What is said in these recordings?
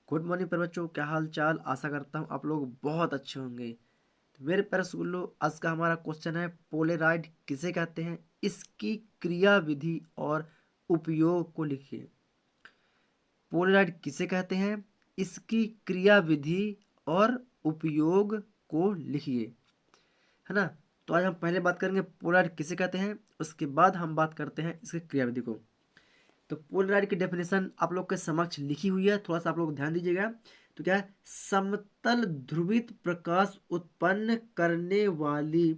Good morning प्यारे बच्चों, क्या हाल चाल। आशा करता हूँ आप लोग बहुत अच्छे होंगे। तो मेरे प्यारे स्कूलों, आज का हमारा क्वेश्चन है पोलेराइड किसे कहते हैं, इसकी क्रिया विधि और उपयोग को लिखिए। पोलेराइड किसे कहते हैं, इसकी क्रिया विधि और उपयोग को लिखिए, है ना। तो आज हम पहले बात करेंगे पोलेराइड किसे कहते हैं, उसके बाद हम बात करते हैं इसकी क्रिया विधि को। तो पोलराइड की डेफिनेशन आप लोग के समक्ष लिखी हुई है, थोड़ा सा आप लोग ध्यान दीजिएगा। तो क्या है, समतल ध्रुवित प्रकाश उत्पन्न करने वाली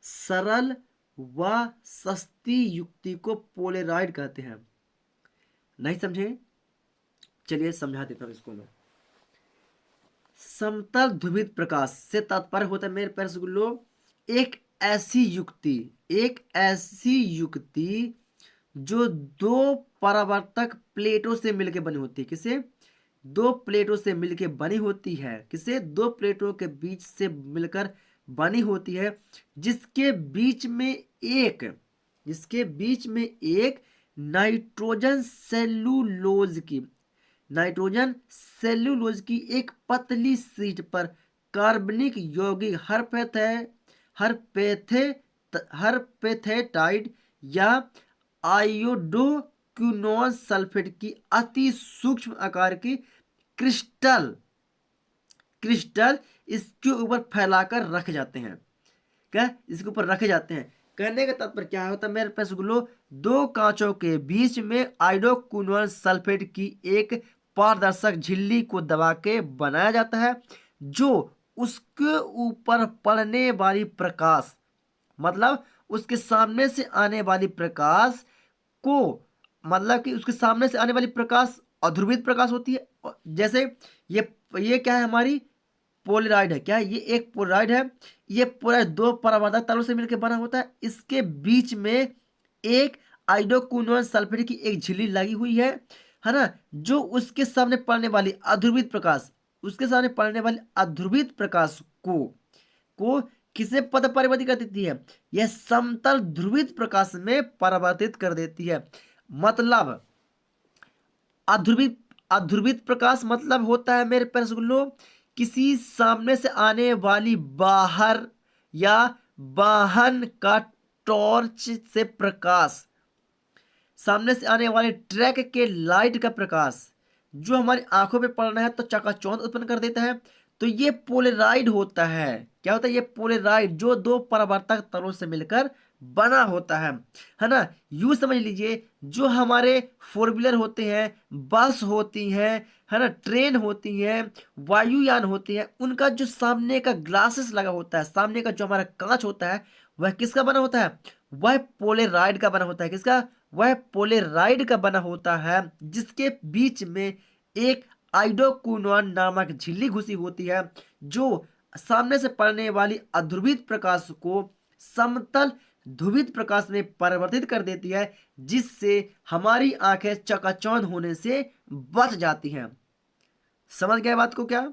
सरल व सस्ती युक्ति को पोलराइड कहते हैं। नहीं समझे, चलिए समझा देता हूं इसको मैं। समतल ध्रुवित प्रकाश से तात्पर्य होता है मेरे प्यारे स्कूलों, एक ऐसी युक्ति, एक ऐसी युक्ति जो दो परावर्तक प्लेटों से मिलकर बनी होती है। किसे? दो प्लेटों से मिलकर बनी होती है। किसे? दो प्लेटों के बीच से मिलकर बनी होती है, जिसके बीच में एक जिसके बीच में एक नाइट्रोजन सेलुलोज की नाइट्रोजन सेल्यूलोज की एक पतली शीट पर कार्बनिक यौगिक हरपेथेटाइड या आयोडोक्विनोन सल्फेट की अति सूक्ष्म आकार की क्रिस्टल क्रिस्टल इसके ऊपर फैलाकर रखे जाते हैं। क्या? इसके ऊपर रखे जाते हैं। कहने का तात्पर्य क्या होता है मेरे पास गुलो, दो कांचों के बीच में आयोडोक्विनोन सल्फेट की एक पारदर्शक झिल्ली को दबा के बनाया जाता है, जो उसके ऊपर पड़ने वाली प्रकाश, मतलब उसके सामने से आने वाली प्रकाश को, मतलब कि उसके सामने से आने वाली प्रकाश अध्रुवित प्रकाश होती है। जैसे ये क्या है, हमारी पोलराइड है। क्या है? ये एक पोलराइड है। ये पोलराइड दो परावर्तक तलों से मिलकर बना होता है। इसके बीच में एक आयोडोक्विनोन सल्फेट की एक झिल्ली लगी हुई है ना, जो उसके सामने पड़ने वाली अध्रुवित प्रकाश को किसे पद परिवर्तित कर देती है? यह समतल ध्रुवित प्रकाश में परिवर्तित कर देती है। मतलब अध्रुवित प्रकाश मतलब होता है मेरे प्यारे स्कूलों, किसी सामने से आने वाली बाहर या वाहन का टॉर्च से प्रकाश, सामने से आने वाले ट्रैक के लाइट का प्रकाश जो हमारी आंखों पे पड़ रहा है तो चकाचौंध उत्पन्न कर देता है। तो ये पोलराइड होता है। क्या होता है? ये पोलराइड जो दो परावर्तक तलों से मिलकर बना होता है ना। यूं समझ लीजिए, जो हमारे फोर व्हीलर होते हैं, बस होती हैं, है ना, ट्रेन होती है, वायुयान होती है, उनका जो सामने का ग्लासेस लगा होता है, सामने का जो हमारा कांच होता है, वह किसका बना होता है? वह पोलराइड का बना होता है। किसका? वह पोलराइड का बना होता है, जिसके बीच में एक आयोडोक्विनोन नामक झिल्ली घुसी होती है, जो सामने से पड़ने वाली अध्रुवित प्रकाश को समतल ध्रुवित प्रकाश में परिवर्तित कर देती है, जिससे हमारी आंखें चकाचौंध होने से बच जाती हैं। समझ गए बात को क्या?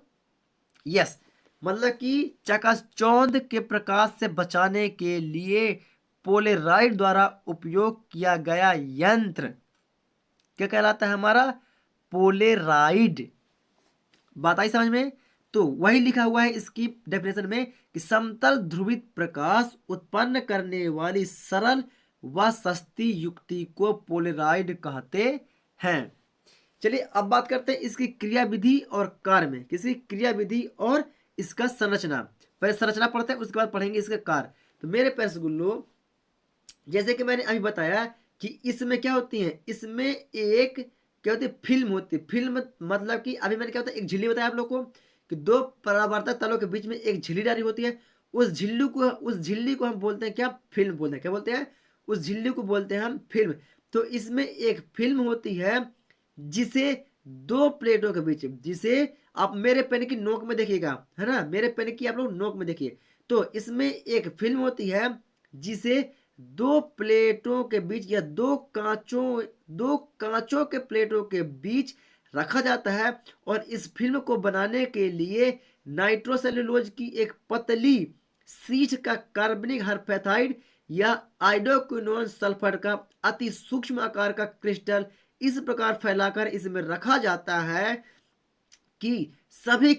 यस, मतलब कि चकाचौंध के प्रकाश से बचाने के लिए पोलराइड द्वारा उपयोग किया गया यंत्र क्या कहलाता है? हमारा पोलराइड। बात आई समझ में? तो वही लिखा हुआ है इसकी डेफिनेशन में कि समतल ध्रुवित प्रकाश उत्पन्न करने वाली सरल व सस्ती युक्ति को पोलराइड कहते हैं। चलिए अब बात करते हैं इसकी क्रिया विधि और कार्य में। किसी क्रिया विधि और इसका संरचना। पहले संरचना पढ़ते हैं, उसके बाद पढ़ेंगे इसका कार्य। तो मेरे पैसे गुल्लो, जैसे कि मैंने अभी बताया कि इसमें क्या होती है, इसमें एक क्या होती है, फिल्म होती है। फिल्म मतलब कि अभी मैंने क्या होता है, एक झिल्ली बताया आप लोग को कि दो परावर्तक तलों के बीच में एक झिल्ली डाली होती है। उस झिल्ली को हम बोलते हैं क्या? फिल्म बोलते हैं। क्या बोलते हैं? उस झिल्ली को बोलते हैं हम फिल्म। तो इसमें एक फिल्म होती है, जिसे दो प्लेटों के बीच, जिसे आप मेरे पेन की नोक में देखिएगा, है ना, मेरे पेन की आप लोग नोक में देखिए। तो इसमें एक फिल्म होती है, जिसे दो प्लेटों के बीच या दो कांचों के प्लेटों के बीच रखा जाता है, और इस फिल्म को बनाने के लिए नाइट्रोसेल्यूलोज की एक पतली शीट का कार्बनिक हरफेथाइड या आयोडोक्विनोन सल्फर का अति सूक्ष्म आकार का क्रिस्टल इस प्रकार फैलाकर इसमें रखा जाता है, कि सभी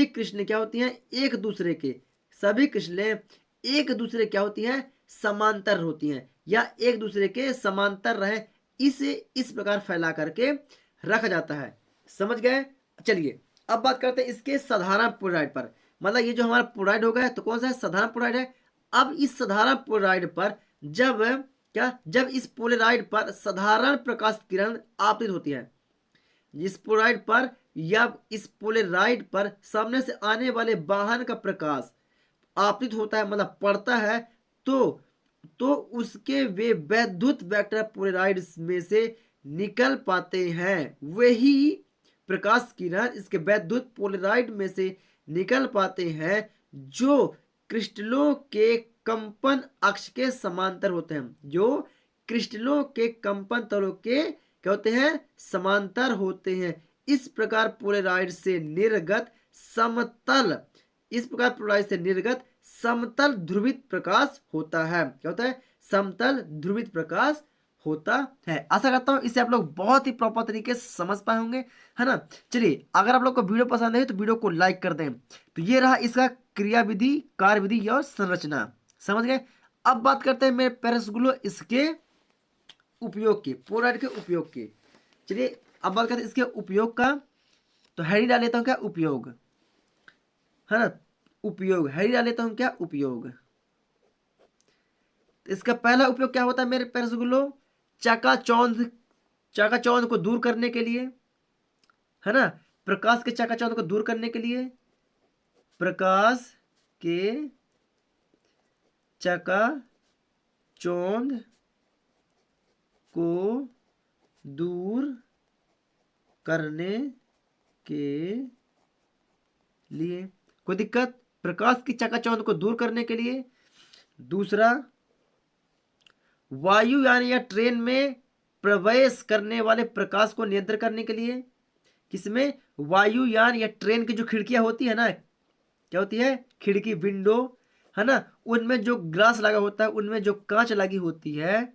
कृष्णें क्या होती हैं, एक दूसरे के, सभी कृष्णें एक दूसरे क्या होती हैं, समांतर होती हैं, या एक दूसरे के समांतर रहे, इसे इस प्रकार फैला करके रखा जाता है। समझ गए? चलिए अब बात करते हैं इसके साधारण पोलराइड पर। मतलब ये जो हमारा पोलराइड हो गया तो कौन सा है, साधारण पोलराइड है। अब इस साधारण पोलराइड पर जब जब इस पोलराइड पर साधारण प्रकाश किरण आपतित होती है, इस पोलराइड पर या इस पोलराइड पर सामने से आने वाले वाहन का प्रकाश आपतित होता है, मतलब पड़ता है, तो उसके वे वैद्युत वेक्टर पोलराइड में से निकल पाते हैं। वही प्रकाश किरण इसके वैद्युत पोलराइड में से निकल पाते हैं जो क्रिस्टलों के कंपन अक्ष के समांतर होते हैं, जो क्रिस्टलों के कंपन तलों के क्या होते हैं, समांतर होते हैं। इस प्रकार पोलराइड से निर्गत समतल इस प्रकार पोलराइड से निर्गत समतल ध्रुवित प्रकाश होता है। क्या होता है, समतल ध्रुवित प्रकाश होता है। आशा करता हूं इसे आप लोग बहुत ही प्रॉपर तरीके से समझ पाए होंगे, है ना। चलिए अगर आप लोग को वीडियो पसंद है तो वीडियो को लाइक कर दें। तो ये रहा इसका क्रिया विधि, कार्य विधि और संरचना। समझ गए? अब बात करते हैं मेरे प्यारे रसगुल्लो इसके उपयोग की, पोलराइड के उपयोग की। चलिए अब बात करते हैं इसके उपयोग का। तो हैरी डाल लेता हूं क्या, उपयोग, है ना, उपयोग हैरी डाल लेता हूं क्या, उपयोग। तो इसका पहला उपयोग क्या होता है मेरे प्यारे रसगुल्लो, चकाचौंध को दूर करने के लिए, है ना, प्रकाश के चकाचौंध को दूर करने के लिए, प्रकाश के चकाचौंध को दूर करने के लिए, कोई दिक्कत, प्रकाश की चकाचौंध को दूर करने के लिए। दूसरा, वायुयान या ट्रेन में प्रवेश करने वाले प्रकाश को नियंत्रित करने के लिए। किसमें, वायुयान या ट्रेन की जो खिड़कियां होती है ना, क्या होती है, खिड़की, विंडो, है ना, उनमें जो ग्लास लगा होता है, उनमें जो कांच लगी होती है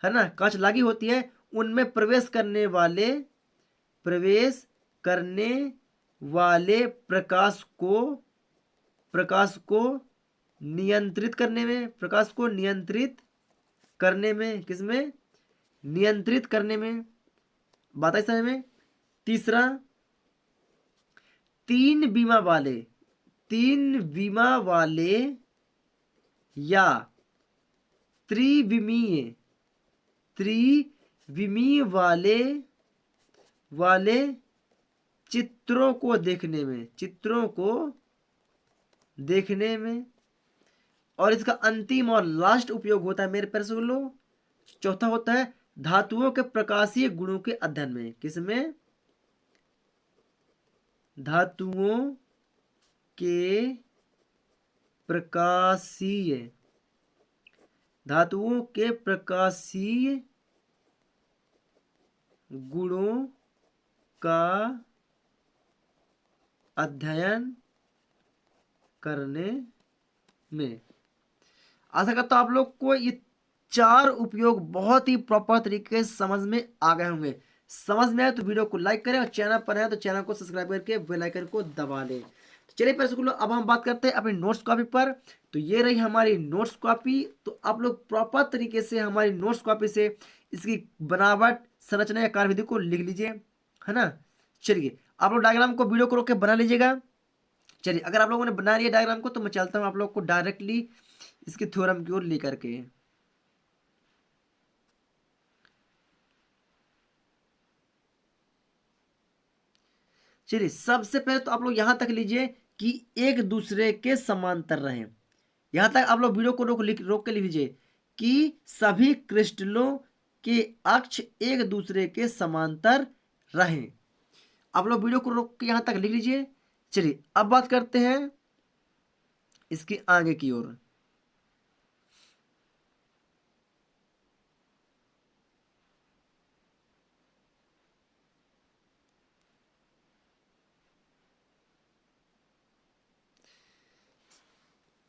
ना, कांच लगी होती है, उनमें प्रवेश करने वाले प्रकाश को नियंत्रित करने में, प्रकाश को नियंत्रित करने में, किसमें, नियंत्रित करने में, बात है समझ में। तीसरा, तीन बीमा वाले या त्रिविमीय वाले चित्रों को देखने में। और इसका अंतिम और लास्ट उपयोग होता है मेरे प्यारे लोग, चौथा होता है धातुओं के प्रकाशीय गुणों के अध्ययन में। किसमें, धातुओं के प्रकाशीय गुणों का अध्ययन करने में। आशा करता हूं आप लोग को ये चार उपयोग बहुत ही प्रॉपर तरीके से समझ में आ गए होंगे। समझ में आए तो वीडियो को लाइक करें और चैनल पर है तो चैनल को सब्सक्राइब करके बेल आइकन को दबा लें। तो चलिए प्यारे स्कूलों, अब हम बात करते हैं अपनी नोट्स कॉपी पर। तो ये रही हमारी नोट्स कॉपी। तो आप लोग प्रॉपर तरीके से हमारी नोट्स कॉपी से इसकी बनावट, संरचना या कार्यविधि को लिख लीजिए, है ना। चलिए आप लोग डायग्राम को वीडियो को रोक के बना लीजिएगा। चलिए अगर आप लोगों ने बना लिया डायग्राम को तो मैं चलता हूँ आप लोग को डायरेक्टली इसके थ्योरम की ओर लेकर के। चलिए सबसे पहले तो आप लोग यहां तक लीजिए कि एक दूसरे के समांतर रहें। यहां तक आप लोग वीडियो को रोक के लिख लीजिए कि सभी क्रिस्टलों के अक्ष एक दूसरे के समांतर रहें। आप लोग वीडियो को रोक के यहां तक लिख लीजिए। चलिए अब बात करते हैं इसके आगे की ओर।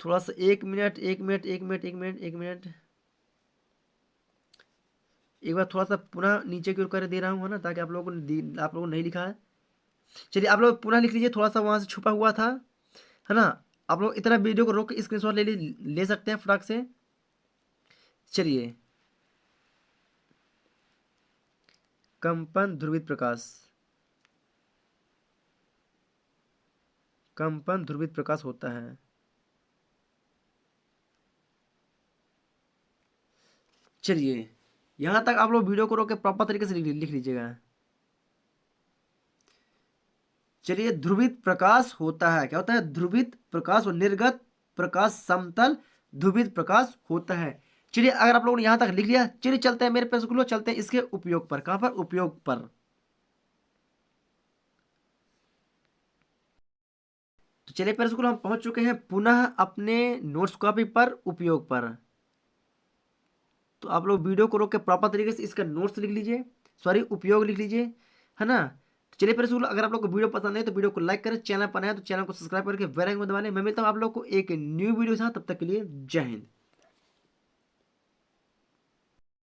थोड़ा सा एक मिनट एक बार थोड़ा सा पुनः नीचे की ओर कर दे रहा हूँ, है ना, ताकि आप लोगों को नहीं लिखा है। चलिए आप लोग पुनः लिख लीजिए, थोड़ा सा वहां से छुपा हुआ था, है ना। आप लोग इतना वीडियो को रोक के स्क्रीनशॉट ले सकते हैं फटाक से। चलिए, कंपन ध्रुवित प्रकाश, कंपन ध्रुवित प्रकाश होता है। चलिए, यहां तक आप लोग वीडियो को रोक के प्रॉपर तरीके से लिख लीजिएगा। चलिए, ध्रुवित प्रकाश होता है, क्या होता है? ध्रुवित प्रकाश और निर्गत प्रकाश समतल ध्रुवित प्रकाश होता है। चलिए, अगर आप लोगों ने यहां तक लिख लिया, चलिए चलते हैं मेरे प्रश्न को, चलते हैं इसके उपयोग पर। कहां पर? उपयोग पर। तो चलिए प्रश्न हम पहुंच चुके हैं पुनः अपने नोट्स कॉपी पर, उपयोग पर। तो आप लोग वीडियो को रोक के प्रॉपर तरीके से इसका नोट्स लिख लीजिए, सॉरी उपयोग लिख लीजिए, है ना। तो चलिए फिर स्कूल, अगर आप लोग को वीडियो पसंद है तो वीडियो को लाइक करें, चैनल पर नया है तो चैनल को सब्सक्राइब करके बेल आइकन दबा लें। मैं मिलता हूँ आप लोग को एक न्यू वीडियो के साथ, तब तक के लिए जय हिंद।